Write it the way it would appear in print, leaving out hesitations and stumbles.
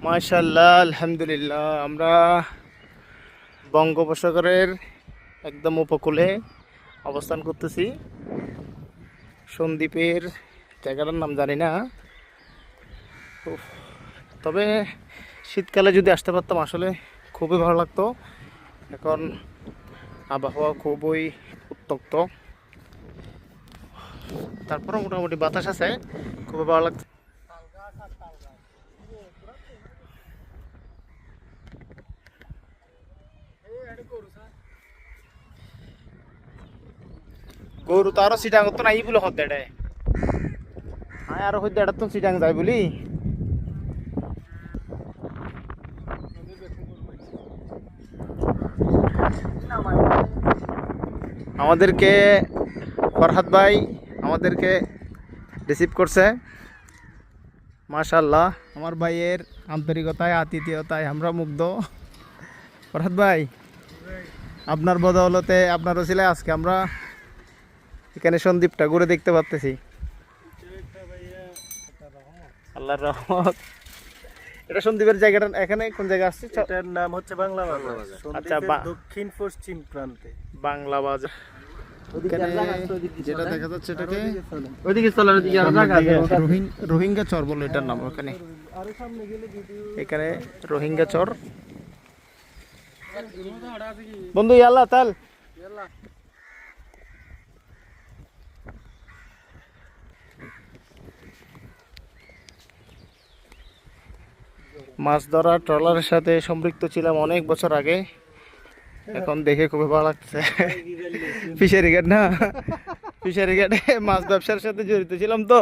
মাশাআল্লাহ, আলহামদুলিল্লাহ। আমরা বঙ্গোপসাগরের একদম উপকূলে অবস্থান করতেছি। সন্দ্বীপের জায়গাটার নাম জানি না। উফ, তবে শীতকালে যদি আসতে পারতাম আসলে খুবই ভালো লাগতো। এখন আবহাওয়া খুবই উত্তপ্ত, তারপরে মোটামুটি বাতাস আছে, খুবই ভালো লাগতো। গরু তো আরো সিটাং তো নাই বলে হদ্দে আরো হদ্দে তো সিটাং যায় বলি। আমাদেরকে ফরহাদ ভাই আমাদেরকে রিসিভ করছে। মাশাআল্লাহ, আমার ভাইয়ের আন্তরিকতায় আতিথেয়তায় আমরা মুগ্ধ। ফরহাদ ভাই, আপনার বদৌলতে, আপনার ওসিলায় আজকে আমরা এখানে সন্দ্বীপটা ঘুরে দেখতে পারতেছি। আল্লাহর রহমত। এটা সন্দ্বীপের জায়গাটা এখানে কোন জায়গা আসছে? এটার নাম হচ্ছে বাংলা বাজার। আচ্ছা, সন্দ্বীপের দক্ষিণ পশ্চিম প্রান্তে বাংলা বাজার। এখানে যেটা দেখা যাচ্ছে এটাকে ওইদিকে চলেন, ওইদিকে আর জায়গা আছে। রোহিঙ্গা চর বলে এটার নাম। ওখানে এখানে রোহিঙ্গা চর। বন্ধু ইয়াল্লা তাল মাছ ধরা ট্রলারের সাথে সম্পৃক্ত ছিলাম অনেক বছর আগে। এখন দেখে খুবই ভালো লাগছে। ফিশারি ঘাট না, ফিশারি ঘাটে মাছ ব্যবসার সাথে জড়িত ছিলাম তো।